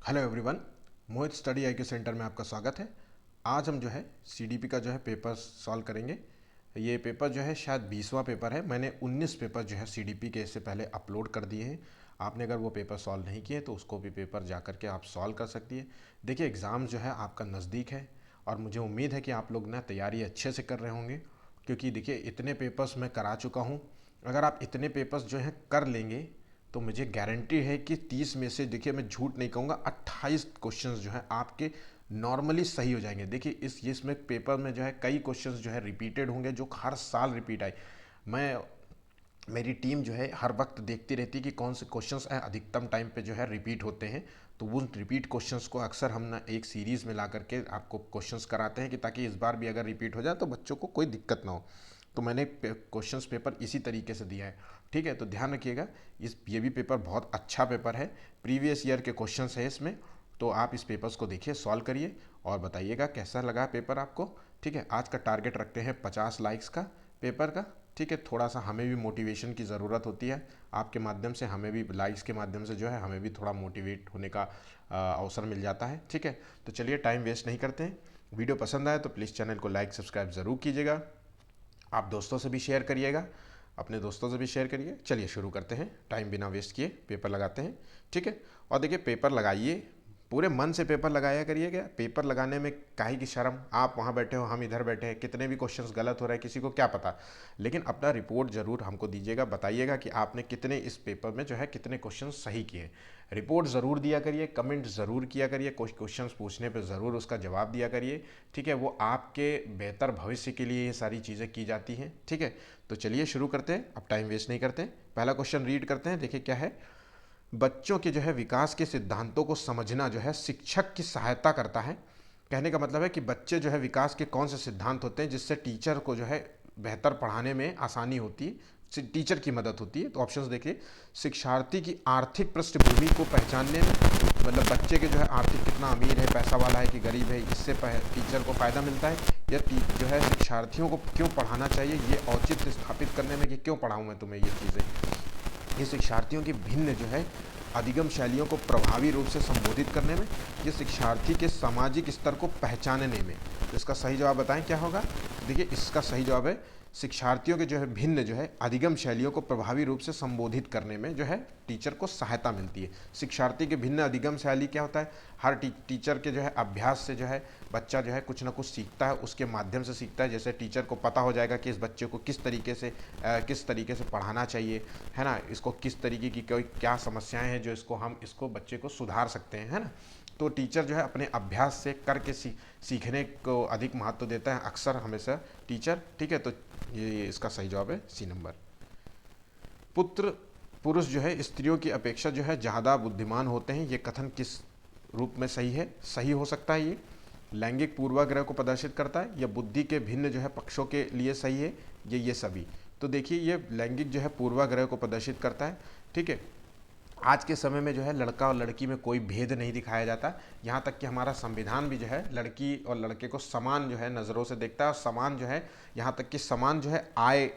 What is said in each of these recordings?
Hello everyone, मोहित study IQ centre में आपका स्वागत है। आज हम जो है सीडीपी का जो है पेपर सॉल्व करेंगे। ये पेपर जो है शायद 20वां पेपर है। मैंने 19 पेपर जो है सीडीपी के इससे पहले अपलोड कर दिए हैं। आपने अगर वो पेपर सॉल्व नहीं किए तो उसको भी पेपर जा कर के आप सॉल्व कर सकती है। देखिए, एग्ज़ाम जो है आपका नज़दीक है और मुझे उम्मीद है कि आप लोग ना तैयारी अच्छे से कर रहे होंगे, क्योंकि देखिए इतने पेपर्स मैं करा चुका हूँ। अगर आप इतने पेपर्स जो हैं कर लेंगे तो मुझे गारंटी है कि 30 में से, देखिए मैं झूठ नहीं कहूँगा, 28 क्वेश्चंस जो है आपके नॉर्मली सही हो जाएंगे। देखिए इसमें पेपर में जो है कई क्वेश्चंस जो है रिपीटेड होंगे, जो हर साल रिपीट आए। मैं मेरी टीम जो है हर वक्त देखती रहती है कि कौन से क्वेश्चंस अधिकतम टाइम पे जो है रिपीट होते हैं। तो उन रिपीट क्वेश्चंस को अक्सर हम ना एक सीरीज़ में ला करके आपको क्वेश्चंस कराते हैं कि ताकि इस बार भी अगर रिपीट हो जाए तो बच्चों को कोई दिक्कत ना हो। तो मैंने क्वेश्चंस पेपर इसी तरीके से दिया है। ठीक है, तो ध्यान रखिएगा, ये भी पेपर बहुत अच्छा पेपर है। प्रीवियस ईयर के क्वेश्चंस है इसमें। तो आप इस पेपर्स को देखिए, सॉल्व करिए और बताइएगा कैसा लगा पेपर आपको। ठीक है, आज का टारगेट रखते हैं 50 लाइक्स का पेपर का। ठीक है, थोड़ा सा हमें भी मोटिवेशन की ज़रूरत होती है। आपके माध्यम से हमें भी, लाइक्स के माध्यम से जो है हमें भी थोड़ा मोटिवेट होने का अवसर मिल जाता है। ठीक है, तो चलिए टाइम वेस्ट नहीं करते हैं। वीडियो पसंद आए तो प्लीज़ चैनल को लाइक सब्सक्राइब ज़रूर कीजिएगा। आप दोस्तों से भी शेयर करिएगा, अपने दोस्तों से भी शेयर करिए। चलिए शुरू करते हैं, टाइम बिना वेस्ट किए पेपर लगाते हैं। ठीक है, और देखिए पेपर लगाइए, पूरे मन से पेपर लगाया करिएगा। पेपर लगाने में काहे की शर्म, आप वहाँ बैठे हो, हम इधर बैठे हैं, कितने भी क्वेश्चंस गलत हो रहे हैं किसी को क्या पता। लेकिन अपना रिपोर्ट ज़रूर हमको दीजिएगा, बताइएगा कि आपने कितने इस पेपर में जो है कितने क्वेश्चन सही किए। रिपोर्ट ज़रूर दिया करिए, कमेंट ज़रूर किया करिए, कुछ क्वेश्चन पूछने पर ज़रूर उसका जवाब दिया करिए। ठीक है, वो आपके बेहतर भविष्य के लिए ये सारी चीज़ें की जाती हैं। ठीक है, तो चलिए शुरू करते हैं, अब टाइम वेस्ट नहीं करते हैं। पहला क्वेश्चन रीड करते हैं, देखिए क्या है। बच्चों के जो है विकास के सिद्धांतों को समझना जो है शिक्षक की सहायता करता है। कहने का मतलब है कि बच्चे जो है विकास के कौन से सिद्धांत होते हैं जिससे टीचर को जो है बेहतर पढ़ाने में आसानी होती है, टीचर की मदद होती है। तो ऑप्शंस देखिए, शिक्षार्थी की आर्थिक पृष्ठभूमि को पहचानने में, मतलब बच्चे के जो है आर्थिक कितना अमीर है, पैसा वाला है कि गरीब है, इससे टीचर को फ़ायदा मिलता है। या जो है शिक्षार्थियों को क्यों पढ़ाना चाहिए, ये औचित्य स्थापित करने में कि क्यों पढ़ाऊँ मैं तुम्हें ये चीज़ें। ये शिक्षार्थियों की भिन्न जो है अधिगम शैलियों को प्रभावी रूप से संबोधित करने में, ये शिक्षार्थी के सामाजिक स्तर को पहचानने में। तो इसका सही जवाब बताएं क्या होगा। देखिए इसका सही जवाब है, शिक्षार्थियों के जो है भिन्न जो है अधिगम शैलियों को प्रभावी रूप से संबोधित करने में जो है टीचर को सहायता मिलती है। शिक्षार्थी के भिन्न अधिगम शैली क्या होता है, हर टीचर के जो है अभ्यास से जो है बच्चा जो है कुछ ना कुछ सीखता है, उसके माध्यम से सीखता है। जैसे टीचर को पता हो जाएगा कि इस बच्चे को किस तरीके से पढ़ाना चाहिए, है ना, इसको किस तरीके की कोई क्या समस्याएं हैं जो इसको बच्चे को सुधार सकते हैं, है ना। तो टीचर जो है अपने अभ्यास से करके सीखने को अधिक महत्व देता है अक्सर हमेशा टीचर। ठीक है, तो ये इसका सही जवाब है सी नंबर। पुत्र पुरुष जो है स्त्रियों की अपेक्षा जो है ज़्यादा बुद्धिमान होते हैं, ये कथन किस रूप में सही है। सही हो सकता है ये लैंगिक पूर्वाग्रह को प्रदर्शित करता है, या बुद्धि के भिन्न जो है पक्षों के लिए सही है, ये सभी। तो देखिए ये लैंगिक जो है पूर्वाग्रह को प्रदर्शित करता है। ठीक है, आज के समय में जो है लड़का और लड़की में कोई भेद नहीं दिखाया जाता। यहाँ तक कि हमारा संविधान भी जो है लड़की और लड़के को समान जो है नज़रों से देखता है, और समान जो है, यहाँ तक कि समान जो है आय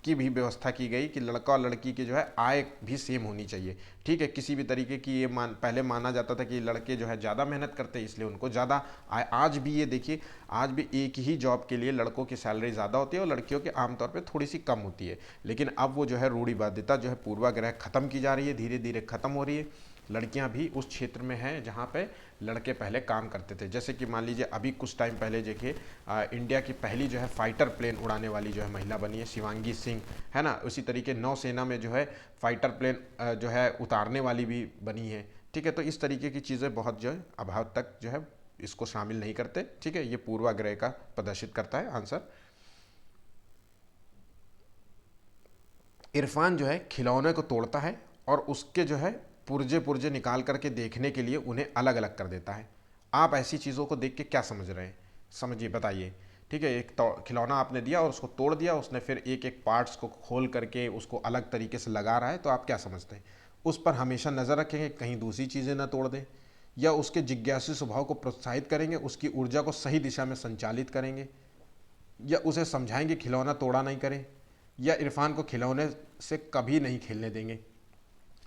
की भी व्यवस्था की गई कि लड़का और लड़की की जो है आय भी सेम होनी चाहिए। ठीक है, किसी भी तरीके की ये पहले माना जाता था कि लड़के जो है ज़्यादा मेहनत करते हैं इसलिए उनको ज़्यादा आय। आज भी ये देखिए, आज भी एक ही जॉब के लिए लड़कों की सैलरी ज़्यादा होती है और लड़कियों की आमतौर पर थोड़ी सी कम होती है। लेकिन अब वो जो है रूढ़िवादिता जो है पूर्वाग्रह खत्म की जा रही है, धीरे धीरे खत्म हो रही है। लड़कियां भी उस क्षेत्र में हैं जहां पे लड़के पहले काम करते थे। जैसे कि मान लीजिए अभी कुछ टाइम पहले देखिए इंडिया की पहली जो है फाइटर प्लेन उड़ाने वाली जो है महिला बनी है शिवांगी सिंह, है ना। उसी तरीके नौसेना में जो है फाइटर प्लेन जो है उतारने वाली भी बनी है। ठीक है, तो इस तरीके की चीज़ें बहुत जो है अभाव तक जो है इसको शामिल नहीं करते। ठीक है, ये पूर्वाग्रह का प्रदर्शित करता है आंसर। इरफान जो है खिलौने को तोड़ता है और उसके जो है पुर्जे पुर्जे निकाल करके देखने के लिए उन्हें अलग अलग कर देता है। आप ऐसी चीज़ों को देख के क्या समझ रहे हैं, समझिए बताइए। ठीक है, एक खिलौना आपने दिया और उसको तोड़ दिया, उसने फिर एक एक पार्ट्स को खोल करके उसको अलग तरीके से लगा रहा है, तो आप क्या समझते हैं। उस पर हमेशा नज़र रखेंगे कहीं दूसरी चीज़ें ना तोड़ दें, या उसके जिज्ञासु स्वभाव को प्रोत्साहित करेंगे, उसकी ऊर्जा को सही दिशा में संचालित करेंगे, या उसे समझाएंगे खिलौना तोड़ा नहीं करें, या इरफान को खिलौने से कभी नहीं खेलने देंगे।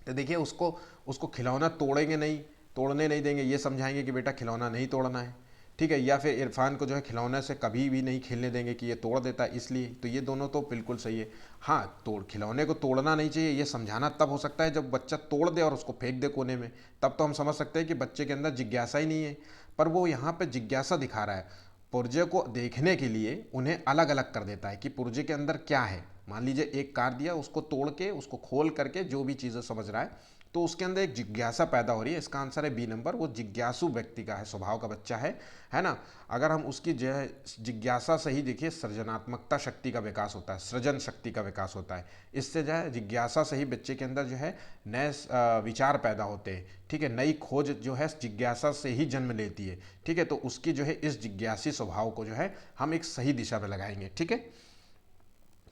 तो देखिए उसको उसको खिलौना तोड़ेंगे नहीं, तोड़ने नहीं देंगे, ये समझाएंगे कि बेटा खिलौना नहीं तोड़ना है, ठीक है। या फिर इरफान को जो है खिलौने से कभी भी नहीं खेलने देंगे कि ये तोड़ देता है इसलिए। तो ये दोनों तो बिल्कुल सही है। हाँ, तोड़ खिलौने को तोड़ना नहीं चाहिए, ये समझाना तब हो सकता है जब बच्चा तोड़ दे और उसको फेंक दे कोने में, तब तो हम समझ सकते हैं कि बच्चे के अंदर जिज्ञासा ही नहीं है। पर वो यहाँ पे जिज्ञासा दिखा रहा है, पुर्जे को देखने के लिए उन्हें अलग अलग कर देता है कि पुर्जे के अंदर क्या है। मान लीजिए एक कार दिया, उसको तोड़ के उसको खोल करके जो भी चीज़ें समझ रहा है, तो उसके अंदर एक जिज्ञासा पैदा हो रही है। इसका आंसर है बी नंबर, वो जिज्ञासु व्यक्ति का है, स्वभाव का बच्चा है ना। अगर हम उसकी जो है जिज्ञासा से ही देखिए सृजनात्मकता शक्ति का विकास होता है, सृजन शक्ति का विकास होता है। इससे जो है जिज्ञासा से ही बच्चे के अंदर जो है नए विचार पैदा होते हैं, ठीक है। नई खोज जो है जिज्ञासा से ही जन्म लेती है, ठीक है। तो उसकी जो है इस जिज्ञासी स्वभाव को जो है हम एक सही दिशा में लगाएंगे, ठीक है।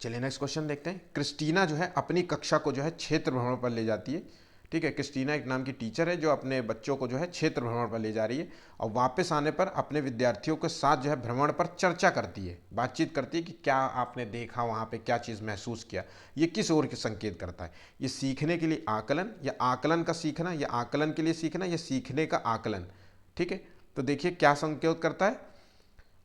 चलिए नेक्स्ट क्वेश्चन देखते हैं। क्रिस्टीना जो है अपनी कक्षा को जो है क्षेत्र भ्रमण पर ले जाती है, ठीक है। क्रिस्टीना एक नाम की टीचर है जो अपने बच्चों को जो है क्षेत्र भ्रमण पर ले जा रही है और वापस आने पर अपने विद्यार्थियों के साथ जो है भ्रमण पर चर्चा करती है, बातचीत करती है कि क्या आपने देखा, वहाँ पे क्या चीज़ महसूस किया। ये किस ओर के संकेत करता है? ये सीखने के लिए आकलन, या आकलन का सीखना, या आकलन के लिए सीखना, या सीखने का आकलन, ठीक है। तो देखिए क्या संकेत करता है।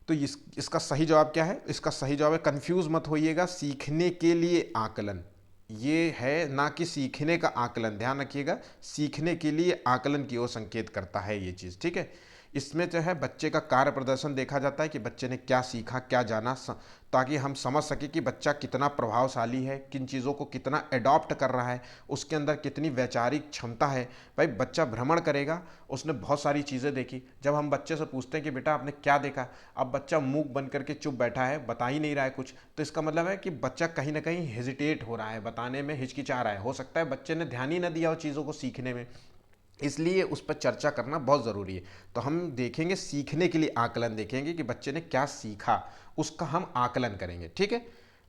तो इसका सही जवाब क्या है? इसका सही जवाब है, कंफ्यूज मत होइएगा, सीखने के लिए आकलन ये है, ना कि सीखने का आकलन। ध्यान रखिएगा, सीखने के लिए आकलन की ओर संकेत करता है ये चीज़, ठीक है। इसमें जो है बच्चे का कार्य प्रदर्शन देखा जाता है कि बच्चे ने क्या सीखा, क्या जाना, ताकि हम समझ सके कि बच्चा कितना प्रभावशाली है, किन चीज़ों को कितना एडॉप्ट कर रहा है, उसके अंदर कितनी वैचारिक क्षमता है। भाई बच्चा भ्रमण करेगा, उसने बहुत सारी चीज़ें देखी। जब हम बच्चे से पूछते हैं कि बेटा आपने क्या देखा, अब बच्चा मूक बन करके चुप बैठा है, बता ही नहीं रहा है कुछ, तो इसका मतलब है कि बच्चा कहीं ना कहीं हेजिटेट हो रहा है, बताने में हिचकिचा रहा है। हो सकता है बच्चे ने ध्यान ही न दिया हो चीज़ों को सीखने में, इसलिए उस पर चर्चा करना बहुत ज़रूरी है। तो हम देखेंगे सीखने के लिए आकलन, देखेंगे कि बच्चे ने क्या सीखा, उसका हम आकलन करेंगे, ठीक है।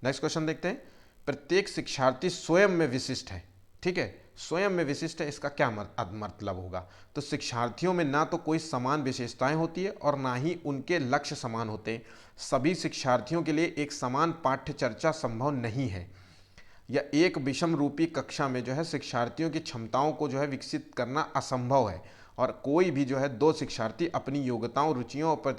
नेक्स्ट क्वेश्चन देखते हैं। प्रत्येक शिक्षार्थी स्वयं में विशिष्ट है, ठीक है। स्वयं में विशिष्ट है, इसका क्या मतलब होगा? तो शिक्षार्थियों में ना तो कोई समान विशेषताएं होती है और ना ही उनके लक्ष्य समान होते हैं। सभी शिक्षार्थियों के लिए एक समान पाठ्य चर्चा संभव नहीं है, या एक विषम रूपी कक्षा में जो है शिक्षार्थियों की क्षमताओं को जो है विकसित करना असंभव है। और कोई भी जो है दो शिक्षार्थी अपनी योग्यताओं, रुचियों और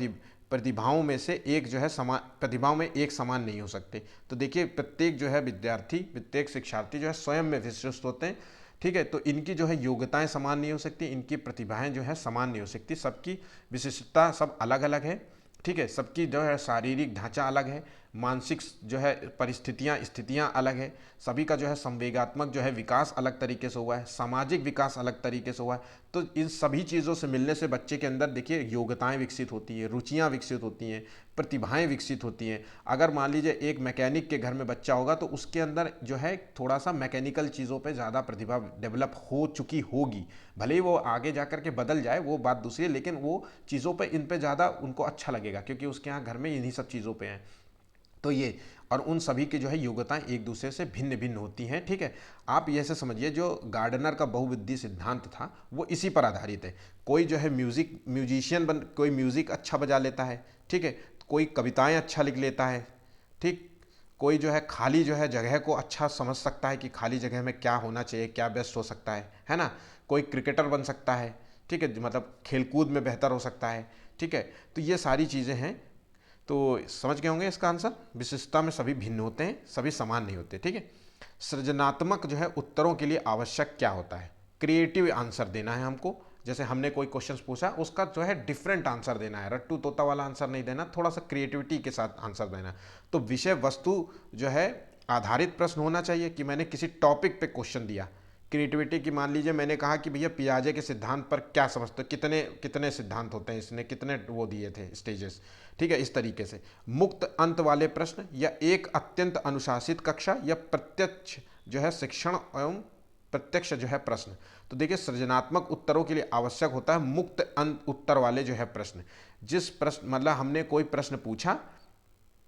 प्रतिभाओं में से एक जो है प्रतिभाओं में एक समान नहीं हो सकते। तो देखिए प्रत्येक जो है विद्यार्थी, प्रत्येक शिक्षार्थी जो है स्वयं में विशिष्ट होते हैं, ठीक है। तो इनकी जो है योग्यताएं समान नहीं हो सकती, इनकी प्रतिभाएं जो है समान नहीं हो सकती, सबकी विशिष्टता सब अलग अलग है, ठीक है। सबकी जो है शारीरिक ढांचा अलग है, मानसिक जो है परिस्थितियाँ स्थितियाँ अलग है, सभी का जो है संवेगात्मक जो है विकास अलग तरीके से हुआ है, सामाजिक विकास अलग तरीके से हुआ है। तो इन सभी चीज़ों से मिलने से बच्चे के अंदर देखिए योग्यताएं विकसित होती हैं, रुचियाँ विकसित होती हैं, प्रतिभाएं विकसित होती हैं। अगर मान लीजिए एक मैकेनिक के घर में बच्चा होगा तो उसके अंदर जो है थोड़ा सा मैकेनिकल चीज़ों पे ज़्यादा प्रतिभा डेवलप हो चुकी होगी, भले ही वो आगे जा कर के बदल जाए वो बात दूसरी है, लेकिन वो चीज़ों पे इन पे ज़्यादा उनको अच्छा लगेगा क्योंकि उसके यहाँ घर में इन्हीं सब चीज़ों पे हैं। तो ये और उन सभी की जो है योग्यताएं एक दूसरे से भिन्न भिन्न होती हैं, ठीक है। आप ये से समझिए जो गार्डनर का बहुविधि सिद्धांत था वो इसी पर आधारित है। कोई जो है म्यूजिशियन कोई म्यूजिक अच्छा बजा लेता है, ठीक है। कोई कविताएं अच्छा लिख लेता है, ठीक। कोई जो है खाली जो है जगह को अच्छा समझ सकता है कि खाली जगह में क्या होना चाहिए, क्या बेस्ट हो सकता है ना। कोई क्रिकेटर बन सकता है, ठीक है, मतलब खेलकूद में बेहतर हो सकता है, ठीक है। तो ये सारी चीज़ें हैं। तो समझ गए होंगे इसका आंसर, विशिष्टता में सभी भिन्न होते हैं, सभी समान नहीं होते, ठीक है। सृजनात्मक जो है उत्तरों के लिए आवश्यक क्या होता है? क्रिएटिव आंसर देना है हमको। जैसे हमने कोई क्वेश्चन पूछा उसका जो है डिफरेंट आंसर देना है, रट्टू तोता वाला आंसर नहीं देना, थोड़ा सा क्रिएटिविटी के साथ आंसर देना। तो विषय वस्तु जो है आधारित प्रश्न होना चाहिए कि मैंने किसी टॉपिक पे क्वेश्चन दिया। क्रिएटिविटी की मान लीजिए मैंने कहा कि भैया पियाजे के सिद्धांत पर क्या समझते हो, कितने कितने सिद्धांत होते हैं, इसने कितने वो दिए थे स्टेजेस, ठीक है। इस तरीके से मुक्त अंत वाले प्रश्न, या एक अत्यंत अनुशासित कक्षा, या प्रत्यक्ष जो है शिक्षण एवं प्रत्यक्ष जो है प्रश्न। तो देखिए सृजनात्मक उत्तरों के लिए आवश्यक होता है मुक्त अंत उत्तर वाले जो है प्रश्न। जिस प्रश्न मतलब हमने कोई प्रश्न पूछा,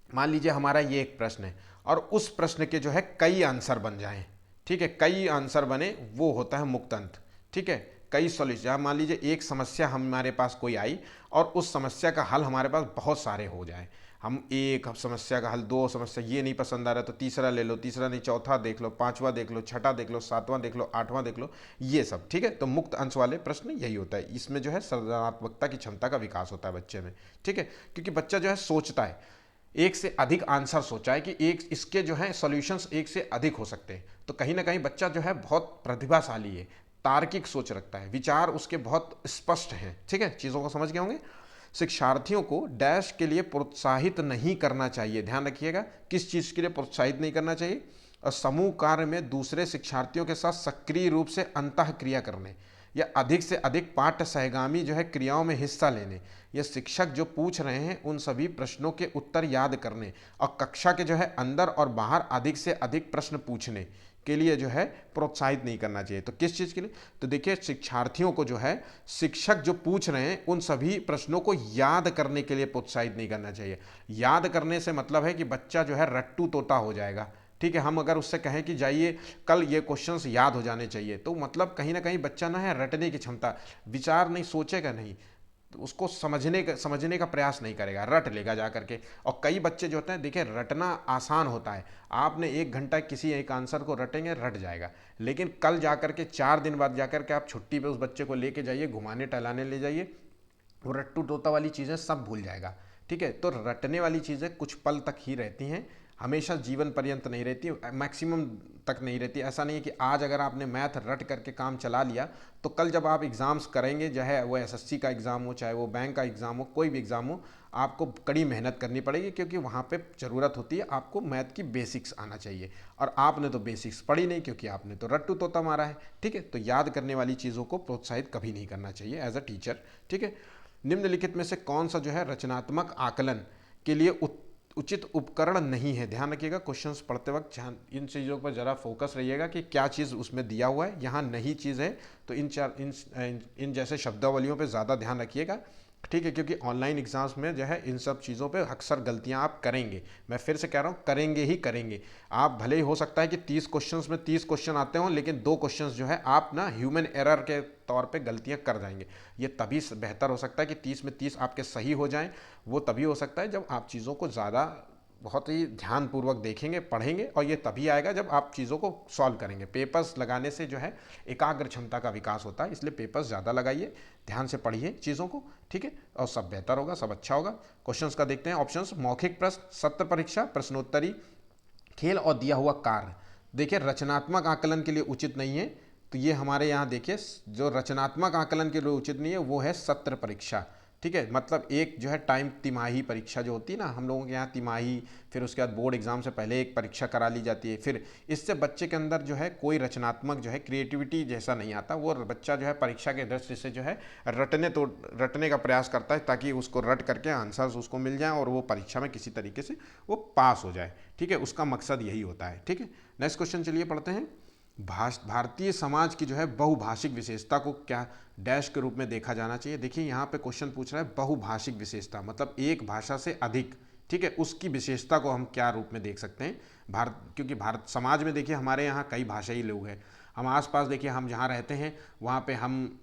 मान लीजिए हमारा ये एक प्रश्न है और उस प्रश्न के जो है कई आंसर बन जाएं, ठीक है, कई आंसर बने, वो होता है मुक्त अंत, ठीक है। कई सॉल्यूशन, मान लीजिए एक समस्या हमारे पास कोई आई और उस समस्या का हल हमारे पास बहुत सारे हो जाए। हम एक समस्या का हल, दो समस्या, ये नहीं पसंद आ रहा तो तीसरा ले लो, तीसरा नहीं चौथा देख लो, पांचवा देख लो, छठा देख लो, सातवां देख लो, आठवां देख लो, ये सब। ठीक है, तो मुक्त अंश वाले प्रश्न यही होता है, इसमें जो है सृजनात्मकता की क्षमता का विकास होता है बच्चे में। ठीक है, क्योंकि बच्चा जो है सोचता है, एक से अधिक आंसर सोचा है कि एक इसके जो है सॉल्यूशंस एक से अधिक हो सकते हैं, तो कहीं ना कहीं बच्चा जो है बहुत प्रतिभाशाली है, तार्किक सोच रखता है, विचार उसके बहुत स्पष्ट हैं। ठीक है, चीज़ों को समझ गए होंगे। शिक्षार्थियों को डैश के लिए प्रोत्साहित नहीं करना चाहिए, ध्यान रखिएगा, किस चीज़ के लिए प्रोत्साहित नहीं करना चाहिए? और समूह कार्य में दूसरे शिक्षार्थियों के साथ सक्रिय रूप से अंतःक्रिया करने या अधिक से अधिक पाठ्य सहगामी जो है क्रियाओं में हिस्सा लेने, या शिक्षक जो पूछ रहे हैं उन सभी प्रश्नों के उत्तर याद करने और कक्षा के जो है अंदर और बाहर अधिक से अधिक प्रश्न पूछने के लिए जो है प्रोत्साहित नहीं करना चाहिए। तो किस चीज़ के लिए? तो देखिए, शिक्षार्थियों को जो है शिक्षक जो पूछ रहे हैं उन सभी प्रश्नों को याद करने के लिए प्रोत्साहित नहीं करना चाहिए। याद करने से मतलब है कि बच्चा जो है रट्टू तोता हो जाएगा। ठीक है, हम अगर उससे कहें कि जाइए कल ये क्वेश्चंस याद हो जाने चाहिए, तो मतलब कहीं ना कहीं बच्चा ना है रटने की क्षमता, विचार नहीं, सोचेगा नहीं, तो उसको समझने का प्रयास नहीं करेगा, रट लेगा जा करके। और कई बच्चे जो होते हैं, देखिए रटना आसान होता है, आपने 1 घंटा किसी एक आंसर को रटेंगे, रट जाएगा। लेकिन कल जा करके 4 दिन बाद जा करके आप छुट्टी पे उस बच्चे को लेके जाइए, घुमाने टहलाने ले जाइए, वो रट्टू तोता वाली चीज़ें सब भूल जाएगा। ठीक है, तो रटने वाली चीज़ें कुछ पल तक ही रहती हैं, हमेशा जीवन पर्यंत नहीं रहती, मैक्सिमम तक नहीं रहती। ऐसा नहीं है कि आज अगर आपने मैथ रट करके काम चला लिया तो कल जब आप एग्ज़ाम्स करेंगे, चाहे वो एसएससी का एग्ज़ाम हो, चाहे वो बैंक का एग्ज़ाम हो, कोई भी एग्ज़ाम हो, आपको कड़ी मेहनत करनी पड़ेगी, क्योंकि वहाँ पे ज़रूरत होती है, आपको मैथ की बेसिक्स आना चाहिए। और आपने तो बेसिक्स पढ़ी नहीं, क्योंकि आपने तो रट्टू तोता मारा है। ठीक है, तो याद करने वाली चीज़ों को प्रोत्साहित कभी नहीं करना चाहिए एज अ टीचर। ठीक है, निम्नलिखित में से कौन सा जो है रचनात्मक आकलन के लिए उचित उपकरण नहीं है? ध्यान रखिएगा, क्वेश्चंस पढ़ते वक्त इन चीज़ों पर ज़रा फोकस रहिएगा कि क्या चीज़ उसमें दिया हुआ है, यहाँ नहीं चीज़ है, तो इन जैसे शब्दावलियों पे ज़्यादा ध्यान रखिएगा। ठीक है, क्योंकि ऑनलाइन एग्जाम्स में जो है इन सब चीज़ों पे अक्सर गलतियां आप करेंगे, मैं फिर से कह रहा हूँ, करेंगे ही करेंगे। आप भले ही हो सकता है कि 30 क्वेश्चंस में 30 क्वेश्चन आते हों, लेकिन 2 क्वेश्चंस जो है आप ना ह्यूमन एरर के तौर पे गलतियां कर जाएंगे। ये तभी बेहतर हो सकता है कि 30 में 30 आपके सही हो जाएं, वो तभी हो सकता है जब आप चीज़ों को ज़्यादा बहुत ही ध्यानपूर्वक देखेंगे, पढ़ेंगे, और ये तभी आएगा जब आप चीज़ों को सॉल्व करेंगे। पेपर्स लगाने से जो है एकाग्र क्षमता का विकास होता है, इसलिए पेपर्स ज़्यादा लगाइए, ध्यान से पढ़िए चीज़ों को। ठीक है, और सब बेहतर होगा, सब अच्छा होगा। क्वेश्चंस का देखते हैं ऑप्शंस। मौखिक प्रश्न, सत्र परीक्षा, प्रश्नोत्तरी, खेल और दिया हुआ कार्य। देखिए, रचनात्मक आकलन के लिए उचित नहीं है, तो ये हमारे यहाँ देखिए, जो रचनात्मक आकलन के लिए उचित नहीं है वो है सत्र परीक्षा। ठीक है, मतलब एक जो है टाइम, तिमाही परीक्षा जो होती है ना हम लोगों के यहाँ, तिमाही, फिर उसके बाद बोर्ड एग्जाम से पहले एक परीक्षा करा ली जाती है। फिर इससे बच्चे के अंदर जो है कोई रचनात्मक जो है क्रिएटिविटी जैसा नहीं आता, वो बच्चा जो है परीक्षा के दृष्टि से जो है रटने का प्रयास करता है, ताकि उसको रट करके आंसर्स उसको मिल जाए और वो परीक्षा में किसी तरीके से वो पास हो जाए। ठीक है, उसका मकसद यही होता है। ठीक है, नेक्स्ट क्वेश्चन चलिए पढ़ते हैं। भारतीय समाज की जो है बहुभाषिक विशेषता को क्या डैश के रूप में देखा जाना चाहिए? देखिए, यहाँ पे क्वेश्चन पूछ रहा है बहुभाषिक विशेषता, मतलब एक भाषा से अधिक। ठीक है, उसकी विशेषता को हम क्या रूप में देख सकते हैं? क्योंकि भारत समाज में देखिए हमारे यहाँ कई भाषाई लोग हैं, हम आसपास देखिए, हम जहाँ रहते हैं वहाँ पे हम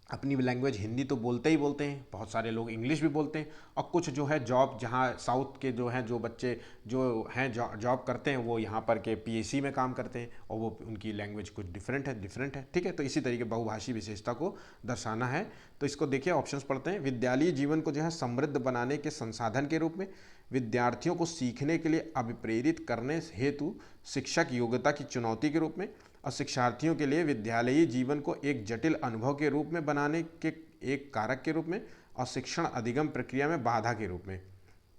अपनी लैंग्वेज हिंदी तो बोलते ही बोलते हैं, बहुत सारे लोग इंग्लिश भी बोलते हैं, और कुछ जो है जॉब, जहाँ साउथ के जो हैं, जो बच्चे जो हैं जॉब करते हैं, वो यहाँ पर के पीएसी में काम करते हैं, और वो उनकी लैंग्वेज कुछ डिफरेंट है। ठीक है, तो इसी तरीके बहुभाषी विशेषता को दर्शाना है। तो इसको देखिए, ऑप्शंस पढ़ते हैं। विद्यालयी जीवन को जो है समृद्ध बनाने के संसाधन के रूप में, विद्यार्थियों को सीखने के लिए अभिप्रेरित करने हेतु शिक्षक योग्यता की चुनौती के रूप में, और शिक्षार्थियों के लिए विद्यालयी जीवन को एक जटिल अनुभव के रूप में बनाने के एक कारक के रूप में, और शिक्षण अधिगम प्रक्रिया में बाधा के रूप में।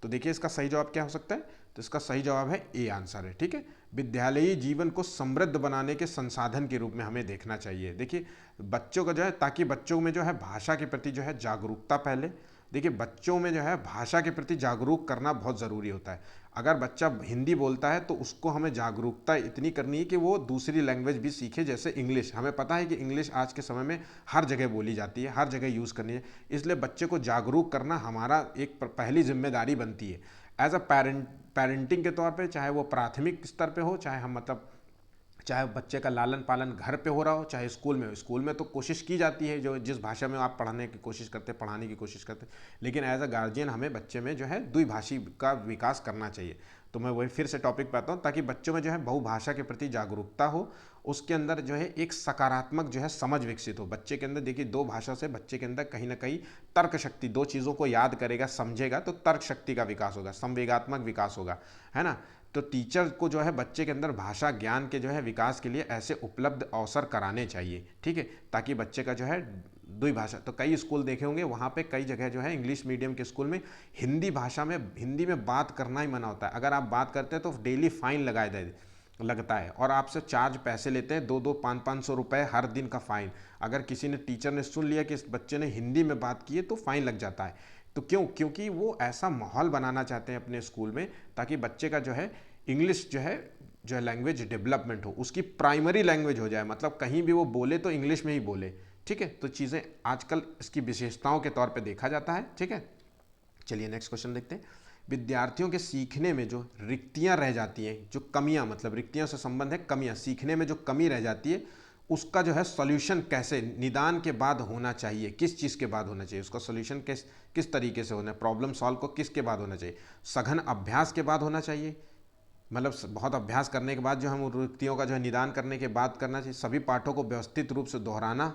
तो देखिए, इसका सही जवाब क्या हो सकता है? तो इसका सही जवाब है ए आंसर है। ठीक है, विद्यालयी जीवन को समृद्ध बनाने के संसाधन के रूप में हमें देखना चाहिए। देखिए, बच्चों का जो है, ताकि बच्चों में जो है भाषा के प्रति जो है जागरूकता पहले, देखिए बच्चों में जो है भाषा के प्रति जागरूक करना बहुत ज़रूरी होता है। अगर बच्चा हिंदी बोलता है तो उसको हमें जागरूकता इतनी करनी है कि वो दूसरी लैंग्वेज भी सीखे, जैसे इंग्लिश। हमें पता है कि इंग्लिश आज के समय में हर जगह बोली जाती है, हर जगह यूज़ करनी है, इसलिए बच्चे को जागरूक करना हमारा एक पहली जिम्मेदारी बनती है एज अ पेरेंटिंग के तौर पे, चाहे वो प्राथमिक स्तर पे हो, चाहे हम मतलब चाहे बच्चे का लालन पालन घर पे हो रहा हो चाहे स्कूल में हो। स्कूल में तो कोशिश की जाती है जो जिस भाषा में आप पढ़ाने की कोशिश करते हैं, पढ़ाने की कोशिश करते हैं, लेकिन एज अ गार्जियन हमें बच्चे में जो है द्विभाषी का विकास करना चाहिए। तो मैं वही फिर से टॉपिक पे आता हूँ, ताकि बच्चों में जो है बहुभाषा के प्रति जागरूकता हो, उसके अंदर जो है एक सकारात्मक जो है समझ विकसित हो बच्चे के अंदर। देखिए, दो भाषा से बच्चे के अंदर कहीं ना कहीं तर्क शक्ति, दो चीज़ों को याद करेगा, समझेगा, तो तर्क शक्ति का विकास होगा, संवेगात्मक विकास होगा, है ना। तो टीचर को जो है बच्चे के अंदर भाषा ज्ञान के जो है विकास के लिए ऐसे उपलब्ध अवसर कराने चाहिए, ठीक है, ताकि बच्चे का जो है द्विभाषा। तो कई स्कूल देखे होंगे, वहाँ पे कई जगह जो है इंग्लिश मीडियम के स्कूल में हिंदी भाषा में, हिंदी में बात करना ही मना होता है। अगर आप बात करते हैं तो डेली फाइन लगता है, और आपसे चार्ज पैसे लेते हैं, 200-500 रुपए हर दिन का फाइन। अगर किसी ने, टीचर ने सुन लिया कि इस बच्चे ने हिंदी में बात की है तो फाइन लग जाता है। तो क्यों? क्योंकि वो ऐसा माहौल बनाना चाहते हैं अपने स्कूल में, ताकि बच्चे का जो है इंग्लिश जो है लैंग्वेज डेवलपमेंट हो, उसकी प्राइमरी लैंग्वेज हो जाए, मतलब कहीं भी वो बोले तो इंग्लिश में ही बोले, ठीक है। तो चीज़ें आजकल इसकी विशेषताओं के तौर पे देखा जाता है, ठीक है। चलिए नेक्स्ट क्वेश्चन देखते हैं। विद्यार्थियों के सीखने में जो रिक्तियां रह जाती हैं, जो कमियां, मतलब रिक्तियों से संबंध है कमियां, सीखने में जो कमी रह जाती है उसका जो है सॉल्यूशन कैसे, निदान के बाद होना चाहिए, किस चीज़ के बाद होना चाहिए, उसका सॉल्यूशन किस तरीके से होना है, प्रॉब्लम सॉल्व को किसके बाद होना चाहिए। सघन अभ्यास के बाद होना चाहिए, मतलब बहुत अभ्यास करने के बाद जो हम रिक्तियों का जो है निदान करने के बाद करना चाहिए। सभी पाठों को व्यवस्थित रूप से दोहराना,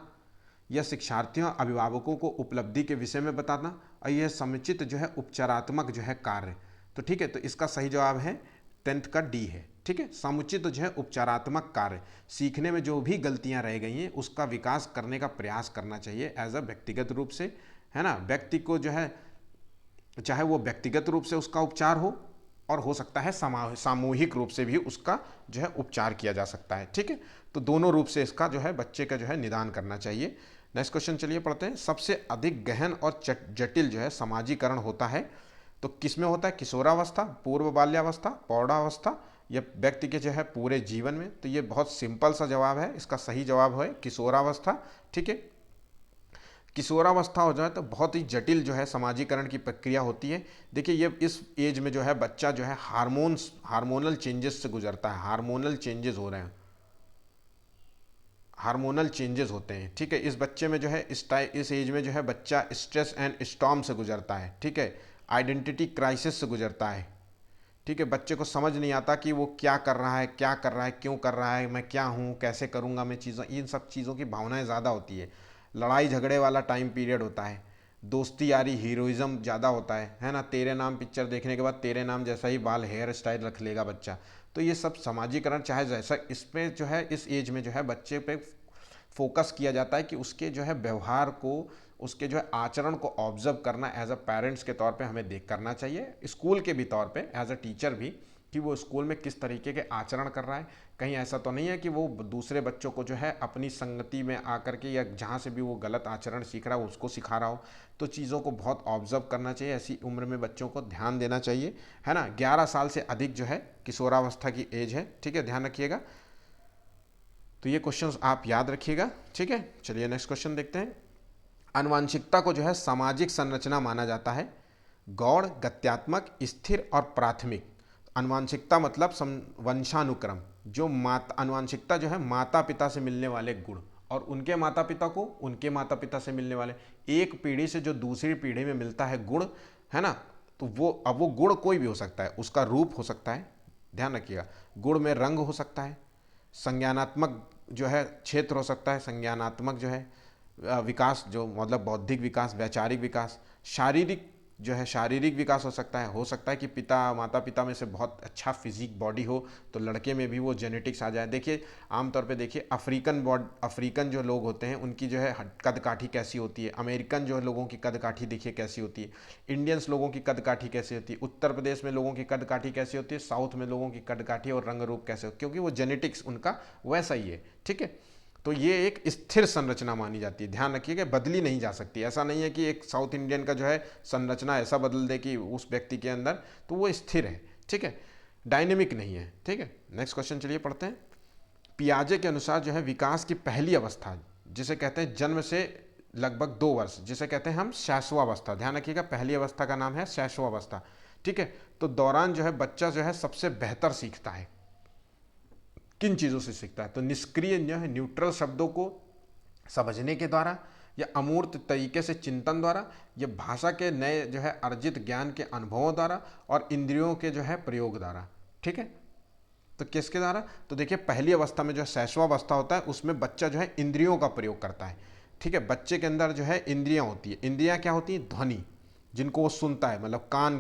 या शिक्षार्थियों अभिभावकों को उपलब्धि के विषय में बताना, और यह समुचित जो है उपचारात्मक जो है कार्य। तो ठीक है, तो इसका सही जवाब है 10th का डी है, ठीक है। समुचित जो है उपचारात्मक कार्य, सीखने में जो भी गलतियां रह गई हैं उसका विकास करने का प्रयास करना चाहिए एज अ व्यक्तिगत रूप से, है ना। व्यक्ति को जो है, चाहे वो व्यक्तिगत रूप से उसका उपचार हो, और हो सकता है सामूहिक रूप से भी उसका जो है उपचार किया जा सकता है, ठीक है। तो दोनों रूप से इसका जो है बच्चे का जो है निदान करना चाहिए। नेक्स्ट क्वेश्चन चलिए पढ़ते हैं। सबसे अधिक गहन और जटिल जो है समाजीकरण होता है, तो किसमें होता है? किशोरावस्था, पूर्व बाल्यावस्था, प्रौढ़ावस्था, या व्यक्ति के जो है पूरे जीवन में। तो ये बहुत सिंपल सा जवाब है, इसका सही जवाब है किशोरावस्था, ठीक है। किशोरावस्था हो जाए तो बहुत ही जटिल जो है समाजीकरण की प्रक्रिया होती है। देखिए, ये इस एज में जो है बच्चा जो है हार्मोनल चेंजेस से गुजरता है, हार्मोनल चेंजेस हो रहे हैं, हार्मोनल चेंजेस होते हैं, ठीक है। इस बच्चे में जो है इस एज में जो है बच्चा स्ट्रेस एंड स्टॉर्म से गुजरता है, ठीक है। आइडेंटिटी क्राइसिस से गुजरता है, ठीक है। बच्चे को समझ नहीं आता कि वो क्या कर रहा है, क्यों कर रहा है, मैं क्या हूँ, कैसे करूँगा मैं चीज़ें, इन सब चीज़ों की भावनाएं ज़्यादा होती है। लड़ाई झगड़े वाला टाइम पीरियड होता है, दोस्ती यारी हीरोइज्म ज़्यादा होता है ना। तेरे नाम पिक्चर देखने के बाद तेरे नाम जैसा ही बाल हेयर स्टाइल रख लेगा बच्चा। तो ये सब समाजीकरण, चाहे जैसा इसमें जो है इस एज में जो है बच्चे पे फोकस किया जाता है कि उसके जो है व्यवहार को, उसके जो है आचरण को ऑब्जर्व करना एज अ पेरेंट्स के तौर पे हमें देख करना चाहिए, स्कूल के भी तौर पे एज अ टीचर भी, कि वो स्कूल में किस तरीके के आचरण कर रहा है। कहीं ऐसा तो नहीं है कि वो दूसरे बच्चों को जो है अपनी संगति में आकर के या जहाँ से भी वो गलत आचरण सीख रहा है उसको सिखा रहा हो। तो चीज़ों को बहुत ऑब्जर्व करना चाहिए, ऐसी उम्र में बच्चों को ध्यान देना चाहिए, है ना। 11 साल से अधिक जो है किशोरावस्था की एज है, ठीक है, ध्यान रखिएगा। तो ये क्वेश्चंस आप याद रखिएगा, ठीक है। चलिए नेक्स्ट क्वेश्चन देखते हैं। आनुवांशिकता को जो है सामाजिक संरचना माना जाता है, गौड़, गत्यात्मक, स्थिर और प्राथमिक। आनुवांशिकता मतलब वंशानुक्रम, जो आनुवांशिकता जो है माता पिता से मिलने वाले गुण, और उनके माता पिता को उनके माता पिता से मिलने वाले, एक पीढ़ी से जो दूसरी पीढ़ी में मिलता है गुण, है ना। तो वो गुण कोई भी हो सकता है, उसका रूप हो सकता है, ध्यान रखिएगा। गुण में रंग हो सकता है, संज्ञानात्मक जो है क्षेत्र हो सकता है, संज्ञानात्मक जो है विकास, जो मतलब बौद्धिक विकास, वैचारिक विकास, शारीरिक जो है शारीरिक विकास हो सकता है कि माता पिता में से बहुत अच्छा फिजिक बॉडी हो, तो लड़के में भी वो जेनेटिक्स आ जाए। देखिए आमतौर पे देखिए अफ्रीकन जो लोग होते हैं उनकी जो है कद काठी कैसी होती है, अमेरिकन जो लोगों की कद काठी देखिए कैसी होती है, इंडियंस लोगों की कद काठी कैसी होती है, उत्तर प्रदेश में लोगों की कद काठी कैसी होती है, साउथ में लोगों की कद काठी और रंग रूप कैसे हो, क्योंकि वो जेनेटिक्स उनका वैसा ही है, ठीक है। तो ये एक स्थिर संरचना मानी जाती है, ध्यान रखिएगा, बदली नहीं जा सकती। ऐसा नहीं है कि एक साउथ इंडियन का जो है संरचना ऐसा बदल दे कि उस व्यक्ति के अंदर, तो वो स्थिर है, ठीक है, डायनेमिक नहीं है, ठीक है। नेक्स्ट क्वेश्चन चलिए पढ़ते हैं। पियाजे के अनुसार जो है विकास की पहली अवस्था, जिसे कहते हैं जन्म से लगभग 2 वर्ष, जिसे कहते हैं हम शैशवावस्था, ध्यान रखिएगा, पहली अवस्था का नाम है शैशवावस्था, ठीक है। तो दौरान जो है बच्चा जो है सबसे बेहतर सीखता है, किन चीज़ों से सीखता है? तो निष्क्रिय जो है न्यूट्रल शब्दों को समझने के द्वारा, या अमूर्त तरीके से चिंतन द्वारा, या भाषा के नए जो है अर्जित ज्ञान के अनुभवों द्वारा, और इंद्रियों के जो है प्रयोग द्वारा। ठीक है, तो किसके द्वारा? तो देखिए पहली अवस्था में जो है शैशवावस्था होता है, उसमें बच्चा जो है इंद्रियों का प्रयोग करता है। ठीक है, बच्चे के अंदर जो है इंद्रियां होती है। इंद्रियां क्या होती हैं? ध्वनि, जिनको वो सुनता है, मतलब कान,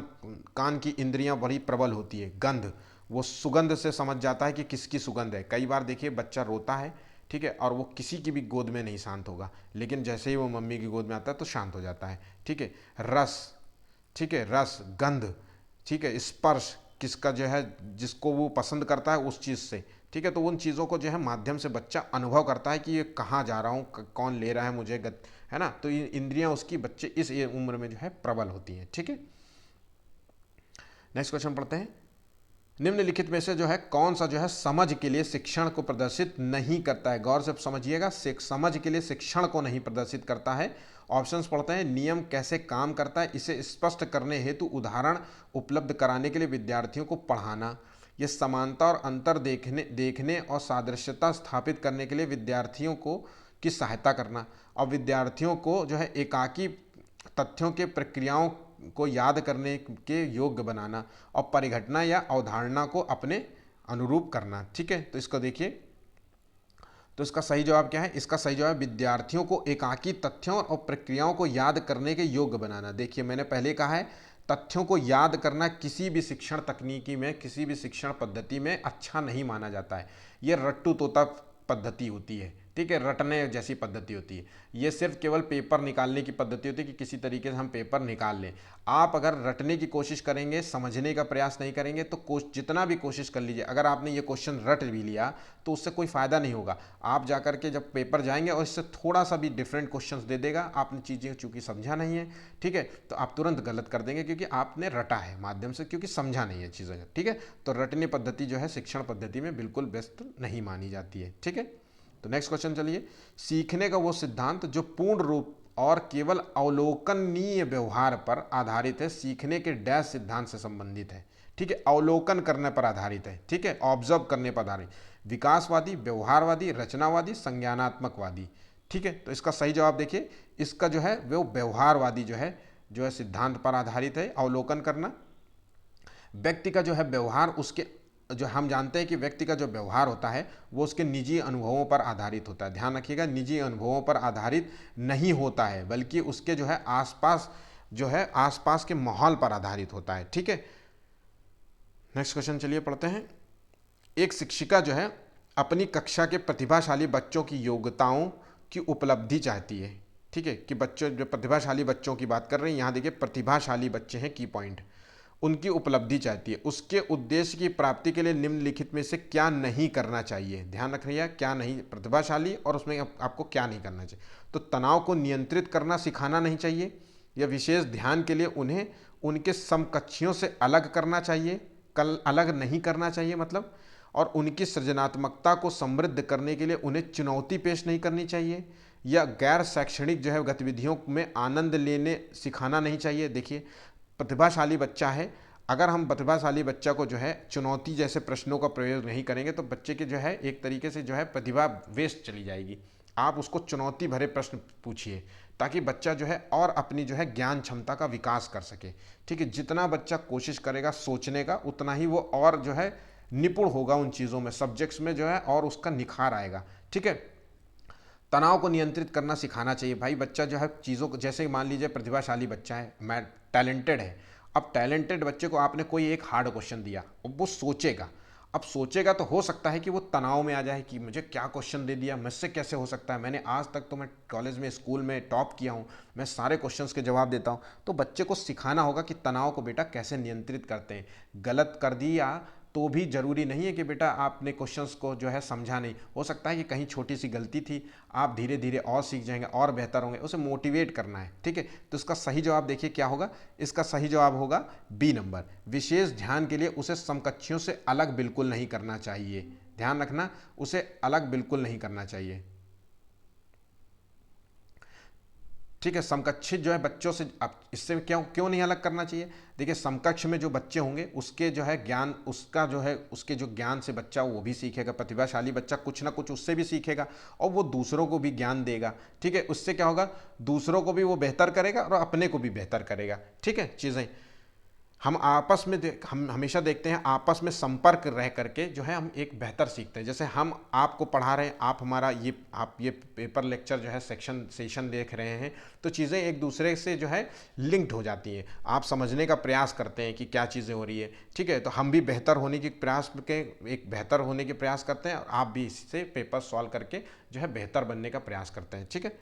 कान की इंद्रियां बड़ी प्रबल होती है। गंध, वो सुगंध से समझ जाता है कि किसकी सुगंध है। कई बार देखिए बच्चा रोता है, ठीक है, और वो किसी की भी गोद में नहीं शांत होगा, लेकिन जैसे ही वो मम्मी की गोद में आता है तो शांत हो जाता है। ठीक है, रस, ठीक है, रस, गंध, ठीक है, स्पर्श, किसका जो है जिसको वो पसंद करता है उस चीज़ से। ठीक है, तो उन चीज़ों को जो है माध्यम से बच्चा अनुभव करता है कि ये कहाँ जा रहा हूँ, कौन ले रहा है मुझे, है ना। तो ये इंद्रियां उसकी बच्चे इस उम्र में जो है प्रबल होती हैं। ठीक है, नेक्स्ट क्वेश्चन पढ़ते हैं। निम्नलिखित में से जो है कौन सा जो है समझ के लिए शिक्षण को प्रदर्शित नहीं करता है? गौर से समझिएगा, समझ के लिए शिक्षण को नहीं प्रदर्शित करता है। ऑप्शंस पढ़ते हैं। नियम कैसे काम करता है, इसे स्पष्ट करने हेतु उदाहरण उपलब्ध कराने के लिए विद्यार्थियों को पढ़ाना। यह समानता और अंतर देखने और सादृश्यता स्थापित करने के लिए विद्यार्थियों को की सहायता करना, और विद्यार्थियों को जो है एकाकी तथ्यों के प्रक्रियाओं को याद करने के योग्य बनाना, और परिघटना या अवधारणा को अपने अनुरूप करना। ठीक है, तो इसको देखिए, तो इसका सही जवाब क्या है? इसका सही जवाब विद्यार्थियों को एकाकी तथ्यों और प्रक्रियाओं को याद करने के योग्य बनाना। देखिए मैंने पहले कहा है, तथ्यों को याद करना किसी भी शिक्षण तकनीकी में, किसी भी शिक्षण पद्धति में अच्छा नहीं माना जाता है। यह रट्टू तोता पद्धति होती है। ठीक है, रटने जैसी पद्धति होती है। ये सिर्फ केवल पेपर निकालने की पद्धति होती है कि किसी तरीके से हम पेपर निकाल लें। आप अगर रटने की कोशिश करेंगे, समझने का प्रयास नहीं करेंगे, तो जितना भी कोशिश कर लीजिए, अगर आपने ये क्वेश्चन रट भी लिया तो उससे कोई फायदा नहीं होगा। आप जाकर के जब पेपर जाएंगे और इससे थोड़ा सा भी डिफरेंट क्वेश्चन दे देगा, आपने चीज़ें चूंकि समझा नहीं है, ठीक है, तो आप तुरंत गलत कर देंगे, क्योंकि आपने रटा है माध्यम से, क्योंकि समझा नहीं है चीज़ें। ठीक है, तो रटने पद्धति जो है शिक्षण पद्धति में बिल्कुल बेस्ट नहीं मानी जाती है। ठीक है, तो नेक्स्ट क्वेश्चन चलिए। सीखने का वो सिद्धांत जो पूर्ण रूप और केवल अवलोकनीय व्यवहार पर आधारित है, सीखने के डैश सिद्धांत से संबंधित है। ठीक है, अवलोकन करने पर आधारित है। ठीक है, ऑब्जर्व करने पर आधारित। विकासवादी, व्यवहारवादी, रचनावादी, संज्ञानात्मकवादी। ठीक है, तो इसका सही जवाब देखिए, इसका जो है वो व्यवहारवादी जो है सिद्धांत पर आधारित है। अवलोकन करना, व्यक्ति का जो है व्यवहार, उसके जो हम जानते हैं कि व्यक्ति का जो व्यवहार होता है वो उसके निजी अनुभवों पर आधारित होता है। ध्यान रखिएगा, निजी अनुभवों पर आधारित नहीं होता है, बल्कि उसके जो है आसपास के माहौल पर आधारित होता है। ठीक है, नेक्स्ट क्वेश्चन चलिए पढ़ते हैं। एक शिक्षिका जो है अपनी कक्षा के प्रतिभाशाली बच्चों की योग्यताओं की उपलब्धि चाहती है। ठीक है, कि बच्चों, जो प्रतिभाशाली बच्चों की बात कर रहे हैं, यहाँ देखिए प्रतिभाशाली बच्चे हैं की पॉइंट, उनकी उपलब्धि चाहती है। उसके उद्देश्य की प्राप्ति के लिए निम्नलिखित में से क्या नहीं करना चाहिए? ध्यान रखिएगा, क्या नहीं, प्रतिभाशाली और उसमें आपको क्या नहीं करना चाहिए। तो तनाव को नियंत्रित करना सिखाना नहीं चाहिए, या विशेष ध्यान के लिए उन्हें उनके समकक्षियों से अलग करना चाहिए, अलग नहीं करना चाहिए मतलब, और उनकी सृजनात्मकता को समृद्ध करने के लिए उन्हें चुनौती पेश नहीं करनी चाहिए, या गैर शैक्षणिक जो है गतिविधियों में आनंद लेने सिखाना नहीं चाहिए। देखिए प्रतिभाशाली बच्चा है, अगर हम प्रतिभाशाली बच्चा को जो है चुनौती जैसे प्रश्नों का प्रयोग नहीं करेंगे तो बच्चे के जो है एक तरीके से जो है प्रतिभा वेस्ट चली जाएगी। आप उसको चुनौती भरे प्रश्न पूछिए, ताकि बच्चा जो है और अपनी जो है ज्ञान क्षमता का विकास कर सके। ठीक है, जितना बच्चा कोशिश करेगा सोचने का, उतना ही वो और जो है निपुण होगा उन चीज़ों में, सब्जेक्ट्स में जो है, और उसका निखार आएगा। ठीक है, तनाव को नियंत्रित करना सिखाना चाहिए। भाई बच्चा जो है चीज़ों को, जैसे मान लीजिए प्रतिभाशाली बच्चा है, मैं टैलेंटेड है, अब टैलेंटेड बच्चे को आपने कोई एक हार्ड क्वेश्चन दिया, अब वो सोचेगा। अब सोचेगा तो हो सकता है कि वो तनाव में आ जाए कि मुझे क्या क्वेश्चन दे दिया, मुझसे कैसे हो सकता है, मैंने आज तक तो मैं कॉलेज में स्कूल में टॉप किया हूँ, मैं सारे क्वेश्चंस के जवाब देता हूँ। तो बच्चे को सिखाना होगा कि तनाव को बेटा कैसे नियंत्रित करते हैं। गलत कर दिया तो भी जरूरी नहीं है कि बेटा आपने क्वेश्चंस को जो है समझा नहीं, हो सकता है कि कहीं छोटी सी गलती थी, आप धीरे धीरे और सीख जाएंगे और बेहतर होंगे, उसे मोटिवेट करना है। ठीक है, तो इसका सही जवाब देखिए क्या होगा, इसका सही जवाब होगा बी नंबर, विशेष ध्यान के लिए उसे समकक्षियों से अलग बिल्कुल नहीं करना चाहिए। ध्यान रखना, उसे अलग बिल्कुल नहीं करना चाहिए। ठीक है। समकक्षित जो है बच्चों से आप इससे क्यों क्यों नहीं अलग करना चाहिए? देखिए समकक्ष में जो बच्चे होंगे उसके जो है ज्ञान, उसका जो है उसके जो ज्ञान से बच्चा वो भी सीखेगा, प्रतिभाशाली बच्चा कुछ ना कुछ उससे भी सीखेगा और वो दूसरों को भी ज्ञान देगा। ठीक है, उससे क्या होगा, दूसरों को भी वो बेहतर करेगा और अपने को भी बेहतर करेगा। ठीक है, चीज़ें हम आपस में हम हमेशा देखते हैं आपस में संपर्क रह करके जो है हम एक बेहतर सीखते हैं। जैसे हम आपको पढ़ा रहे हैं, आप हमारा ये आप ये पेपर लेक्चर जो है सेशन देख रहे हैं, तो चीज़ें एक दूसरे से जो है लिंक्ड हो जाती हैं। आप समझने का प्रयास करते हैं कि क्या चीज़ें हो रही है। ठीक है, तो हम भी बेहतर होने की प्रयास के एक बेहतर होने के प्रयास करते हैं और आप भी इससे पेपर सॉल्व करके जो है बेहतर बनने का प्रयास करते हैं। ठीक है,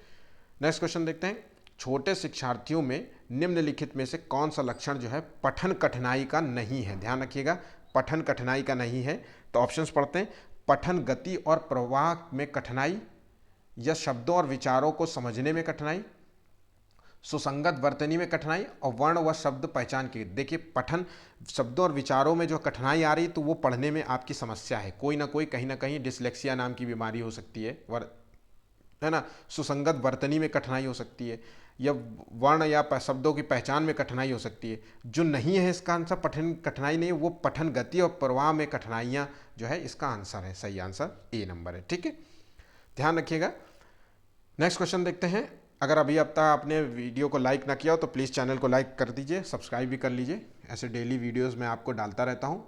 नेक्स्ट क्वेश्चन देखते हैं। छोटे शिक्षार्थियों में निम्नलिखित में से कौन सा लक्षण जो है पठन कठिनाई का नहीं है? ध्यान रखिएगा, पठन कठिनाई का नहीं है। तो ऑप्शंस पढ़ते हैं। पठन गति और प्रवाह में कठिनाई, या शब्दों और विचारों को समझने में कठिनाई, सुसंगत वर्तनी में कठिनाई, और वर्ण व शब्द पहचान की। देखिए पठन शब्दों और विचारों में जो कठिनाई आ रही है तो वो पढ़ने में आपकी समस्या है, कोई ना कोई कहीं ना कहीं डिसलेक्सिया नाम की बीमारी हो सकती है ना। सुसंगत वर्तनी में कठिनाई हो सकती है, या वर्ण या शब्दों की पहचान में कठिनाई हो सकती है। जो नहीं है इसका आंसर पठन कठिनाई नहीं, वो पठन गति और प्रवाह में कठिनाइयाँ जो है इसका आंसर है। सही आंसर ए नंबर है। ठीक है, ध्यान रखिएगा। नेक्स्ट क्वेश्चन देखते हैं। अगर अभी अब तक आपने वीडियो को लाइक ना किया हो तो प्लीज़ चैनल को लाइक कर दीजिए, सब्सक्राइब भी कर लीजिए। ऐसे डेली वीडियोस मैं आपको डालता रहता हूं।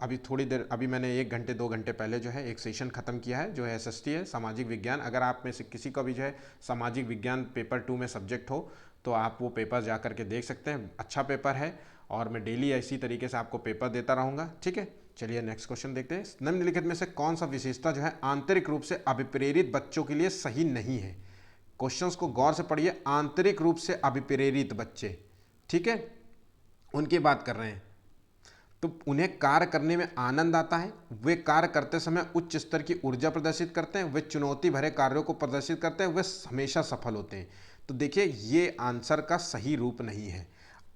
अभी मैंने 1 घंटे 2 घंटे पहले जो है एक सेशन खत्म किया है जो है SST है, सामाजिक विज्ञान। अगर आप में से किसी का भी जो है सामाजिक विज्ञान पेपर 2 में सब्जेक्ट हो तो आप वो पेपर जा करके देख सकते हैं। अच्छा पेपर है और मैं डेली इसी तरीके से आपको पेपर देता रहूँगा। ठीक है, चलिए नेक्स्ट क्वेश्चन देखते हैं। निम्नलिखित में से कौन सा विशेषता जो है आंतरिक रूप से अभिप्रेरित बच्चों के लिए सही नहीं है? क्वेश्चंस को गौर से पढ़िए। आंतरिक रूप से अभिप्रेरित बच्चे, ठीक है, उनकी बात कर रहे हैं। तो उन्हें कार्य करने में आनंद आता है, वे कार्य करते समय उच्च स्तर की ऊर्जा प्रदर्शित करते हैं, वे चुनौती भरे कार्यों को प्रदर्शित करते हैं, वे हमेशा सफल होते हैं। तो देखिए ये आंसर का सही रूप नहीं है।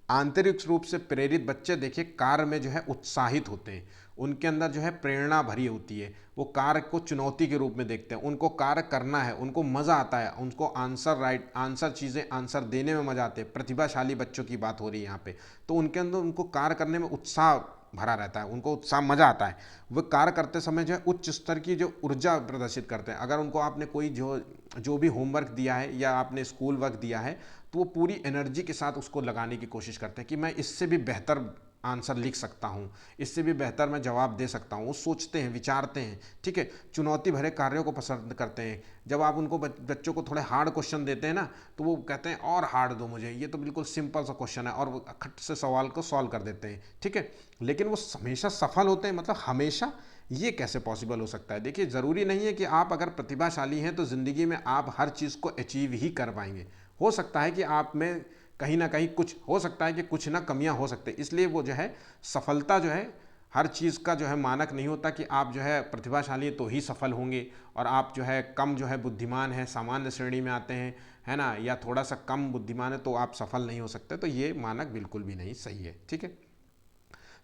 आंतरिक रूप से प्रेरित बच्चे देखिए कार्य में जो है उत्साहित होते हैं, उनके अंदर जो है प्रेरणा भरी होती है, वो कार्य को चुनौती के रूप में देखते हैं, उनको कार्य करना है, उनको मज़ा आता है, उनको आंसर देने में मज़ा आते हैं। प्रतिभाशाली बच्चों की बात हो रही है यहाँ पे, तो उनके अंदर उनको कार्य करने में उत्साह भरा रहता है, उनको उत्साह मज़ा आता है। वो कार्य करते समय जो है उच्च स्तर की जो ऊर्जा प्रदर्शित करते हैं। अगर उनको आपने कोई जो भी होमवर्क दिया है या आपने स्कूल वर्क दिया है तो वो पूरी एनर्जी के साथ उसको लगाने की कोशिश करते हैं कि मैं इससे भी बेहतर आंसर लिख सकता हूँ, इससे भी बेहतर मैं जवाब दे सकता हूँ। वो सोचते हैं, विचारते हैं। ठीक है, चुनौती भरे कार्यों को पसंद करते हैं। जब आप उनको बच्चों को थोड़े हार्ड क्वेश्चन देते हैं ना तो वो कहते हैं और हार्ड दो मुझे, ये तो बिल्कुल सिंपल सा क्वेश्चन है, और वो खट से सवाल को सॉल्व कर देते हैं। ठीक है, लेकिन वो हमेशा सफल होते हैं, मतलब हमेशा, ये कैसे पॉसिबल हो सकता है? देखिए ज़रूरी नहीं है कि आप अगर प्रतिभाशाली हैं तो ज़िंदगी में आप हर चीज़ को अचीव ही कर पाएंगे। हो सकता है कि आप में कहीं ना कहीं कुछ हो सकता है कि कुछ ना कमियां हो सकते हैं, इसलिए वो जो है सफलता जो है हर चीज़ का जो है मानक नहीं होता कि आप जो है प्रतिभाशाली तो ही सफल होंगे और आप जो है कम जो है बुद्धिमान है, सामान्य श्रेणी में आते हैं, है ना, या थोड़ा सा कम बुद्धिमान है तो आप सफल नहीं हो सकते। तो ये मानक बिल्कुल भी नहीं सही है। ठीक है,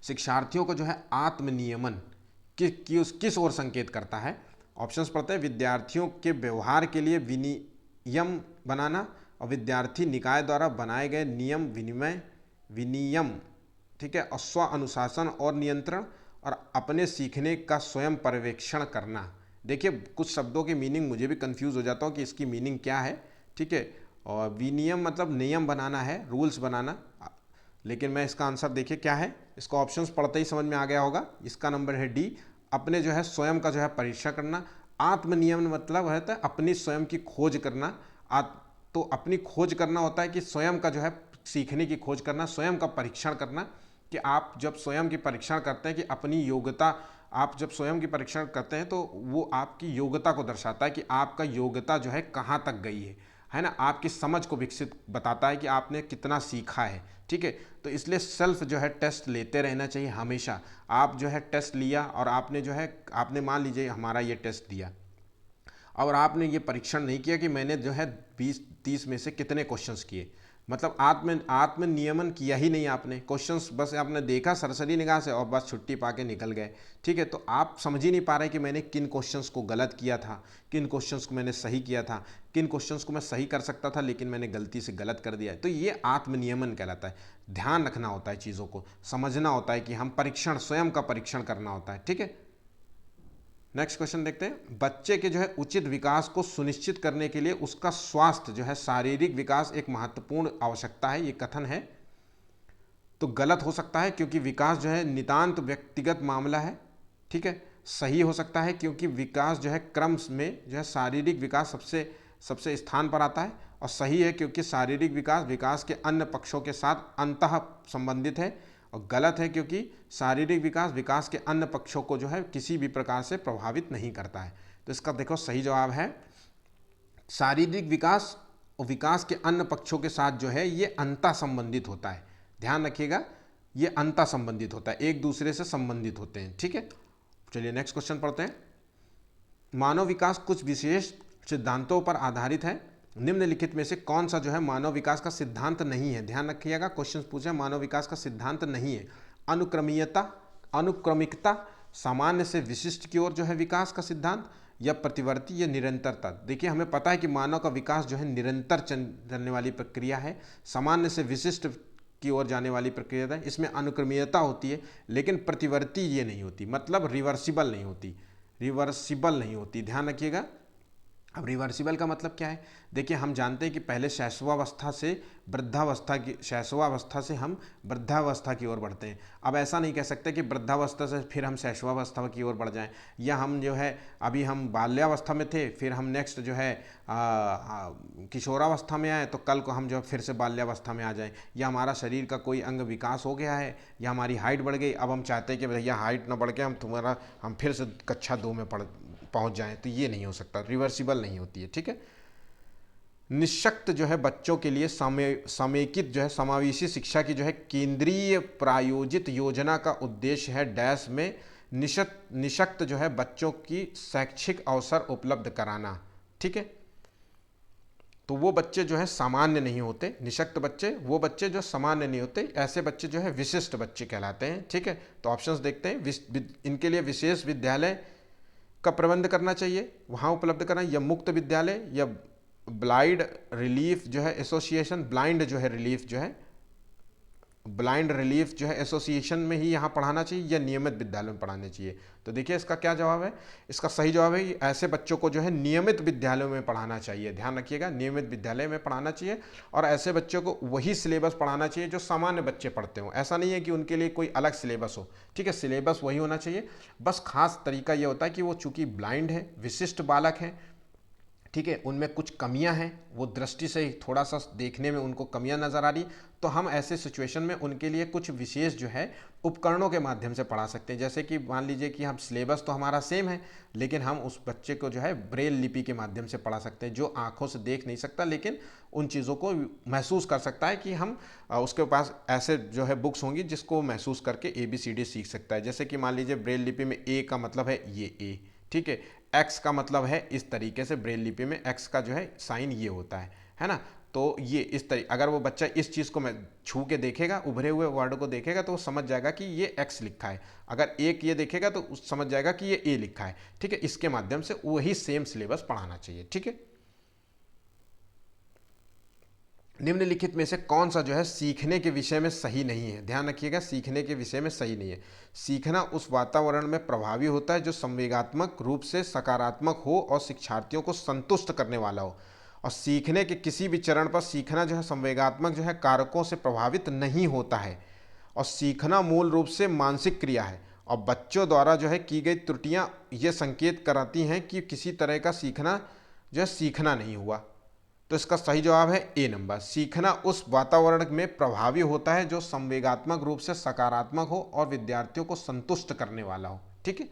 शिक्षार्थियों को जो है आत्मनियमन किस ओर संकेत करता है? ऑप्शंस पढ़ते हैं। विद्यार्थियों के व्यवहार के लिए विनियम बनाना, और विद्यार्थी निकाय द्वारा बनाए गए विनियम, ठीक है, और स्व अनुशासन और नियंत्रण, और अपने सीखने का स्वयं पर्यवेक्षण करना। देखिए कुछ शब्दों की मीनिंग मुझे भी कंफ्यूज हो जाता हूँ कि इसकी मीनिंग क्या है। ठीक है, और विनियम मतलब नियम बनाना है, रूल्स बनाना, लेकिन मैं इसका आंसर देखिए क्या है, इसको ऑप्शंस पढ़ते ही समझ में आ गया होगा। इसका नंबर है डी, अपने जो है स्वयं का जो है परीक्षा करना। आत्मनियमन मतलब है तो अपनी स्वयं की खोज करना। तो अपनी खोज करना होता है कि स्वयं का जो है सीखने की खोज करना, स्वयं का परीक्षण करना, कि आप जब स्वयं की परीक्षण करते हैं कि अपनी योग्यता, आप जब स्वयं की परीक्षण करते हैं तो वो आपकी योग्यता को दर्शाता है कि आपका योग्यता जो है कहाँ तक गई है ना, आपकी समझ को विकसित बताता है कि आपने कितना सीखा है। ठीक है, तो इसलिए सेल्फ जो है टेस्ट लेते रहना चाहिए हमेशा। आप जो है टेस्ट लिया और आपने जो है आपने मान लीजिए हमारा ये टेस्ट दिया और आपने ये परीक्षण नहीं किया कि मैंने जो है 20-30 में से कितने क्वेश्चंस किए, मतलब आत्म नियमन किया ही नहीं आपने। क्वेश्चंस बस आपने देखा सरसरी निगाह से और बस छुट्टी पा के निकल गए। ठीक है, तो आप समझ ही नहीं पा रहे कि मैंने किन क्वेश्चंस को गलत किया था, किन क्वेश्चंस को मैंने सही किया था, किन क्वेश्चंस को मैं सही कर सकता था लेकिन मैंने गलती से गलत कर दिया है। तो ये आत्मनियमन कहलाता है। ध्यान रखना होता है, चीज़ों को समझना होता है कि हम परीक्षण, स्वयं का परीक्षण करना होता है। ठीक है, नेक्स्ट क्वेश्चन देखते हैं। बच्चे के जो है उचित विकास को सुनिश्चित करने के लिए उसका स्वास्थ्य जो है, शारीरिक विकास एक महत्वपूर्ण आवश्यकता है, ये कथन है। तो गलत हो सकता है क्योंकि विकास जो है नितांत व्यक्तिगत मामला है। ठीक है, सही हो सकता है क्योंकि विकास जो है क्रम में जो है शारीरिक विकास सबसे सबसे स्थान पर आता है। और सही है क्योंकि शारीरिक विकास विकास के अन्य पक्षों के साथ अंतः संबंधित है। और गलत है क्योंकि शारीरिक विकास विकास के अन्य पक्षों को जो है किसी भी प्रकार से प्रभावित नहीं करता है। तो इसका देखो सही जवाब है शारीरिक विकास और विकास के अन्य पक्षों के साथ जो है ये अंतः संबंधित होता है। ध्यान रखिएगा, ये अंतः संबंधित होता है, एक दूसरे से संबंधित होते हैं। ठीक है, चलिए नेक्स्ट क्वेश्चन पढ़ते हैं। मानव विकास कुछ विशेष सिद्धांतों पर आधारित है। निम्नलिखित में से कौन सा जो है मानव विकास का सिद्धांत नहीं है? ध्यान रखिएगा, क्वेश्चन पूछा मानव विकास का सिद्धांत नहीं है। अनुक्रमीयता, अनुक्रमिकता, सामान्य से विशिष्ट की ओर जो है विकास का सिद्धांत, या प्रतिवर्ती या निरंतरता। देखिए हमें पता है कि मानव का विकास जो है निरंतर चलने वाली प्रक्रिया है, सामान्य से विशिष्ट की ओर जाने वाली प्रक्रिया है। इसमें अनुक्रमीयता होती है लेकिन प्रतिवर्ती ये नहीं होती, मतलब रिवर्सिबल नहीं होती, रिवर्सिबल नहीं होती। ध्यान रखिएगा। अब रिवर्सिबल का मतलब क्या है? देखिए हम जानते हैं कि पहले शैशवावस्था से वृद्धावस्था की, शैशवावस्था से हम वृद्धावस्था की ओर बढ़ते हैं। अब ऐसा नहीं कह सकते कि वृद्धावस्था से फिर हम शैशवावस्था की ओर बढ़ जाएं, या हम जो है अभी हम बाल्यावस्था में थे फिर हम नेक्स्ट जो है किशोरावस्था में आए तो कल को हम जो फिर से बाल्यावस्था में आ जाएं, या हमारा शरीर का कोई अंग विकास हो गया है या हमारी हाइट बढ़ गई, अब हम चाहते हैं कि भैया हाइट ना बढ़ के हम फिर से कक्षा 2 में पहुंच जाएं, तो ये नहीं हो सकता, रिवर्सिबल नहीं होती है। ठीक है, निःशक्त जो है बच्चों के लिए समेकित जो है समावेशी शिक्षा की जो है केंद्रीय प्रायोजित योजना का उद्देश्य है डैश में निःशक्त जो है बच्चों की शैक्षिक अवसर उपलब्ध कराना। ठीक है, तो वो बच्चे जो है सामान्य नहीं होते, निःशक्त बच्चे वो बच्चे जो सामान्य नहीं होते, ऐसे बच्चे जो है विशिष्ट बच्चे कहलाते हैं। ठीक है, तो ऑप्शंस देखते हैं। इनके लिए विशेष विद्यालय का प्रबंध करना चाहिए, वहाँ उपलब्ध करना, या मुक्त विद्यालय, या ब्लाइंड रिलीफ जो है एसोसिएशन, ब्लाइंड जो है रिलीफ जो है ब्लाइंड रिलीफ जो है एसोसिएशन में ही यहाँ पढ़ाना चाहिए, या नियमित विद्यालयों में पढ़ाने चाहिए। तो देखिए इसका क्या जवाब है? इसका सही जवाब है ऐसे बच्चों को जो है नियमित विद्यालयों में पढ़ाना चाहिए। ध्यान रखिएगा, नियमित विद्यालय में पढ़ाना चाहिए, और ऐसे बच्चों को वही सिलेबस पढ़ाना चाहिए जो सामान्य बच्चे पढ़ते हों। ऐसा नहीं है कि उनके लिए कोई अलग सिलेबस हो। ठीक है, सिलेबस वही होना चाहिए, बस खास तरीका ये होता है कि वो चूंकि ब्लाइंड है, विशिष्ट बालक हैं, ठीक है, उनमें कुछ कमियां हैं, वो दृष्टि से थोड़ा सा देखने में उनको कमियां नज़र आ रही, तो हम ऐसे सिचुएशन में उनके लिए कुछ विशेष जो है उपकरणों के माध्यम से पढ़ा सकते हैं। जैसे कि मान लीजिए कि हम सिलेबस तो हमारा सेम है लेकिन हम उस बच्चे को जो है ब्रेल लिपि के माध्यम से पढ़ा सकते हैं, जो आंखों से देख नहीं सकता लेकिन उन चीज़ों को महसूस कर सकता है, कि हम उसके पास ऐसे जो है बुक्स होंगी जिसको महसूस करके ABCD सीख सकता है। जैसे कि मान लीजिए ब्रेल लिपि में A का मतलब है ये A, ठीक है, एक्स का मतलब है इस तरीके से, ब्रेल लिपि में एक्स का जो है साइन ये होता है ना। तो ये इस तरीके, अगर वो बच्चा इस चीज़ को मैं छू के देखेगा, उभरे हुए वर्ड को देखेगा तो वो समझ जाएगा कि ये एक्स लिखा है। अगर एक ये देखेगा तो समझ जाएगा कि ये ए लिखा है। ठीक है, इसके माध्यम से वही सेम सिलेबस पढ़ाना चाहिए। ठीक है, निम्नलिखित में से कौन सा जो है सीखने के विषय में सही नहीं है? ध्यान रखिएगा, सीखने के विषय में सही नहीं है। सीखना उस वातावरण में प्रभावी होता है जो संवेगात्मक रूप से सकारात्मक हो और शिक्षार्थियों को संतुष्ट करने वाला हो। और सीखने के किसी भी चरण पर सीखना जो है संवेगात्मक जो है कारकों से प्रभावित नहीं होता है। और सीखना मूल रूप से मानसिक क्रिया है, और बच्चों द्वारा जो है की गई त्रुटियां ये संकेत कराती हैं कि किसी तरह का सीखना जो है सीखना नहीं हुआ। तो इसका सही जवाब है ए नंबर। सीखना उस वातावरण में प्रभावी होता है जो संवेगात्मक रूप से सकारात्मक हो और विद्यार्थियों को संतुष्ट करने वाला हो। ठीक है,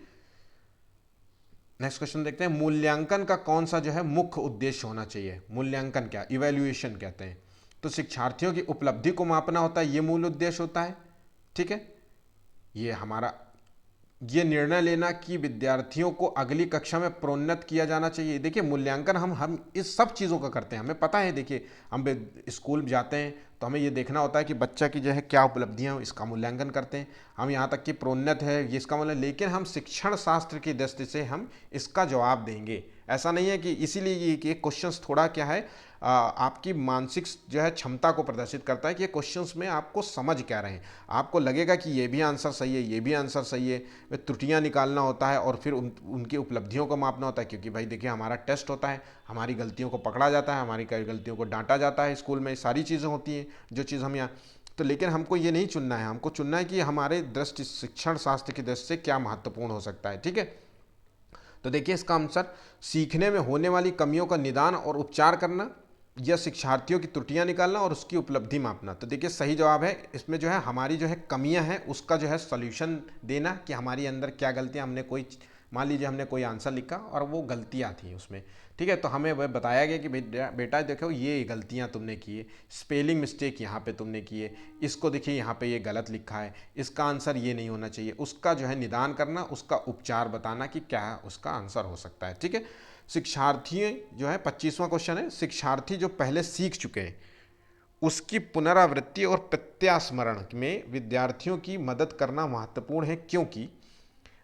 नेक्स्ट क्वेश्चन देखते हैं। मूल्यांकन का कौन सा जो है मुख्य उद्देश्य होना चाहिए? मूल्यांकन क्या, इवैल्यूएशन कहते हैं। तो शिक्षार्थियों की उपलब्धि को मापना होता है, ये मूल उद्देश्य होता है। ठीक है, ये हमारा ये निर्णय लेना कि विद्यार्थियों को अगली कक्षा में प्रोन्नत किया जाना चाहिए। देखिए मूल्यांकन हम इस सब चीज़ों का करते हैं, हमें पता है। देखिए हम स्कूल जाते हैं तो हमें ये देखना होता है कि बच्चा की जो है क्या उपलब्धियां हैं, इसका मूल्यांकन करते हैं हम। यहाँ तक कि प्रोन्नत है ये इसका मतलब, लेकिन हम शिक्षण शास्त्र की दृष्टि से हम इसका जवाब देंगे। ऐसा नहीं है कि इसीलिए ये क्वेश्चंस थोड़ा क्या है, आपकी मानसिक जो है क्षमता को प्रदर्शित करता है कि ये क्वेश्चंस में आपको समझ क्या रहे हैं। आपको लगेगा कि ये भी आंसर सही है, ये भी आंसर सही है, वे त्रुटियां निकालना होता है और फिर उनकी उपलब्धियों को मापना होता है। क्योंकि भाई देखिए हमारा टेस्ट होता है, हमारी गलतियों को पकड़ा जाता है, हमारी गलतियों को डांटा जाता है, स्कूल में सारी चीज़ें होती हैं जो चीज़ हम यहाँ। तो लेकिन हमको ये नहीं चुनना है, हमको चुनना है कि हमारे दृष्टि शिक्षण शास्त्र की दृष्टि से क्या महत्वपूर्ण हो सकता है। ठीक है, तो देखिए इसका आंसर, सीखने में होने वाली कमियों का निदान और उपचार करना, या शिक्षार्थियों की त्रुटियां निकालना और उसकी उपलब्धि मापना। तो देखिए सही जवाब है इसमें जो है हमारी जो है कमियां हैं उसका जो है सॉल्यूशन देना, कि हमारी अंदर क्या गलतियां, हमने कोई, मान लीजिए हमने कोई आंसर लिखा और वो गलतियां थी उसमें, ठीक है, तो हमें वह बताया गया कि बेटा देखो ये गलतियां तुमने की है, स्पेलिंग मिस्टेक यहाँ पे तुमने की है, इसको देखिए यहाँ पे ये गलत लिखा है, इसका आंसर ये नहीं होना चाहिए, उसका जो है निदान करना, उसका उपचार बताना कि क्या उसका आंसर हो सकता है। ठीक है, शिक्षार्थी जो है 25वां क्वेश्चन है, शिक्षार्थी जो पहले सीख चुके हैं उसकी पुनरावृत्ति और प्रत्यास्मरण में विद्यार्थियों की मदद करना महत्वपूर्ण है, क्योंकि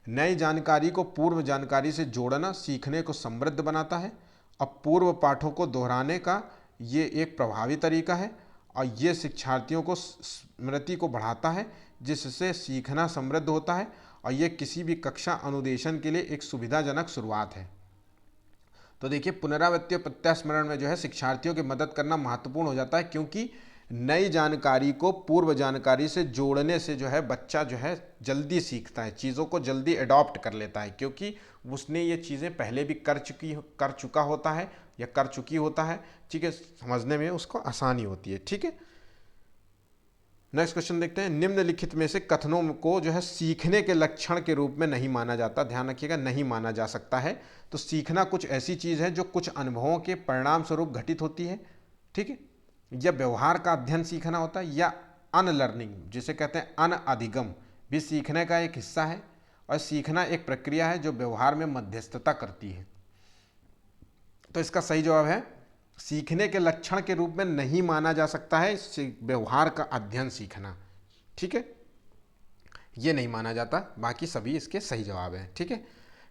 नई जानकारी को पूर्व जानकारी से जोड़ना सीखने को समृद्ध बनाता है। अब पूर्व पाठों को दोहराने का ये एक प्रभावी तरीका है और ये शिक्षार्थियों को स्मृति को बढ़ाता है, जिससे सीखना समृद्ध होता है और ये किसी भी कक्षा अनुदेशन के लिए एक सुविधाजनक शुरुआत है। तो देखिए पुनरावृत्ति और प्रत्यास्मरण में जो है शिक्षार्थियों की मदद करना महत्वपूर्ण हो जाता है, क्योंकि नई जानकारी को पूर्व जानकारी से जोड़ने से जो है बच्चा जो है जल्दी सीखता है, चीज़ों को जल्दी अडॉप्ट कर लेता है, क्योंकि उसने ये चीज़ें पहले भी कर चुका होता है या कर चुकी होता है। ठीक है, समझने में उसको आसानी होती है। ठीक है, नेक्स्ट क्वेश्चन देखते हैं, निम्नलिखित में से कथनों को जो है सीखने के लक्षण के रूप में नहीं माना जाता। ध्यान रखिएगा, नहीं माना जा सकता है। तो सीखना कुछ ऐसी चीज़ है जो कुछ अनुभवों के परिणाम स्वरूप घटित होती है। ठीक है, या व्यवहार का अध्ययन सीखना होता है, या अनलर्निंग जिसे कहते हैं अनअधिगम भी सीखने का एक हिस्सा है। और सीखना एक प्रक्रिया है जो व्यवहार में मध्यस्थता करती है। तो इसका सही जवाब है, सीखने के लक्षण के रूप में नहीं माना जा सकता है व्यवहार का अध्ययन सीखना। ठीक है, ये नहीं माना जाता, बाकी सभी इसके सही जवाब हैं। ठीक है,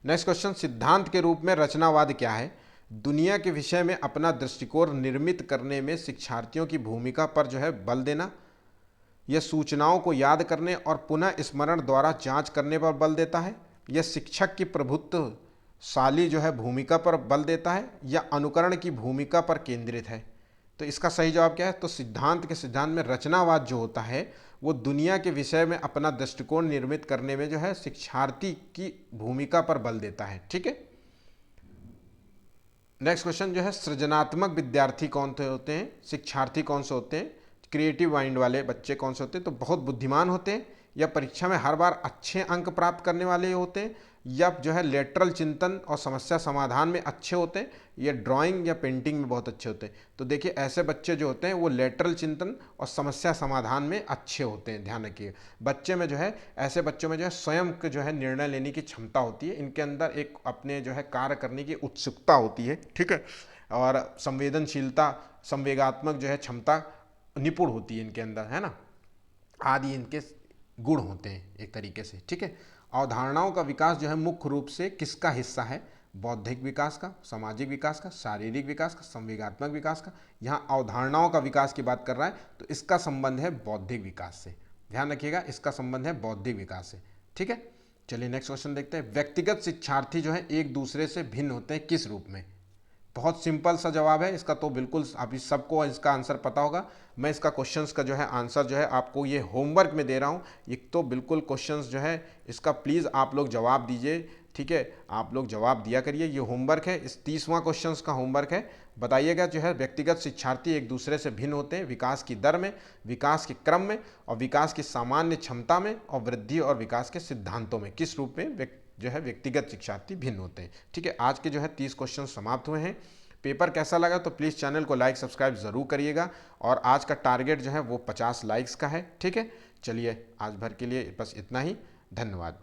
नेक्स्ट क्वेश्चन, सिद्धांत के रूप में रचनावाद क्या है? दुनिया के विषय में अपना दृष्टिकोण निर्मित करने में शिक्षार्थियों की भूमिका पर जो है बल देना, यह सूचनाओं को याद करने और पुनः स्मरण द्वारा जांच करने पर बल देता है, यह शिक्षक की प्रभुत्वशाली जो है भूमिका पर बल देता है, या अनुकरण की भूमिका पर केंद्रित है। तो इसका सही जवाब क्या है? तो सिद्धांत के सिद्धांत में रचनावाद जो होता है वो दुनिया के विषय में अपना दृष्टिकोण निर्मित करने में जो है शिक्षार्थी की भूमिका पर बल देता है। ठीक है, नेक्स्ट क्वेश्चन जो है, सृजनात्मक विद्यार्थी कौन से होते हैं, शिक्षार्थी कौन से होते हैं? क्रिएटिव माइंड वाले बच्चे कौन से होते हैं? तो बहुत बुद्धिमान होते हैं, या परीक्षा में हर बार अच्छे अंक प्राप्त करने वाले होते हैं, या जो है लेटरल चिंतन और समस्या समाधान में अच्छे होते हैं, या ड्राइंग या पेंटिंग में बहुत अच्छे होते हैं। तो देखिए ऐसे बच्चे जो होते हैं वो लेटरल चिंतन और समस्या समाधान में अच्छे होते हैं। ध्यान रखिए, बच्चे में जो है, ऐसे बच्चों में जो है स्वयं के जो है निर्णय लेने की क्षमता होती है, इनके अंदर एक अपने जो है कार्य करने की उत्सुकता होती है। ठीक है, और संवेदनशीलता, संवेगात्मक जो है क्षमता निपुण होती है इनके अंदर, है ना, आदि इनके गुण होते हैं एक तरीके से। ठीक है, अवधारणाओं का विकास जो है मुख्य रूप से किसका हिस्सा है? बौद्धिक विकास का, सामाजिक विकास का, शारीरिक विकास का, संवेगात्मक विकास का। यहाँ अवधारणाओं का विकास की बात कर रहा है तो इसका संबंध है बौद्धिक विकास से। ध्यान रखिएगा, इसका संबंध है बौद्धिक विकास से। ठीक है, चलिए नेक्स्ट क्वेश्चन देखते हैं, व्यक्तिगत शिक्षार्थी जो है एक दूसरे से भिन्न होते हैं किस रूप में? बहुत सिंपल सा जवाब है इसका, तो बिल्कुल अभी सबको इसका आंसर पता होगा। मैं इसका क्वेश्चंस का जो है आंसर जो है आपको ये होमवर्क में दे रहा हूँ, एक तो बिल्कुल क्वेश्चंस जो है इसका प्लीज़ आप लोग जवाब दीजिए। ठीक है, आप लोग जवाब दिया करिए, ये होमवर्क है, इस 30वां क्वेश्चंस का होमवर्क है। बताइएगा जो है व्यक्तिगत शिक्षार्थी एक दूसरे से भिन्न होते हैं विकास की दर में, विकास के क्रम में, और विकास की सामान्य क्षमता में, और वृद्धि और विकास के सिद्धांतों में किस रूप में जो है व्यक्तिगत शिक्षार्थी भिन्न होते हैं। ठीक है, आज के जो है 30 क्वेश्चन समाप्त हुए हैं। पेपर कैसा लगा तो प्लीज़ चैनल को लाइक सब्सक्राइब ज़रूर करिएगा, और आज का टारगेट जो है वो 50 लाइक्स का है। ठीक है, चलिए आज भर के लिए बस इतना ही, धन्यवाद।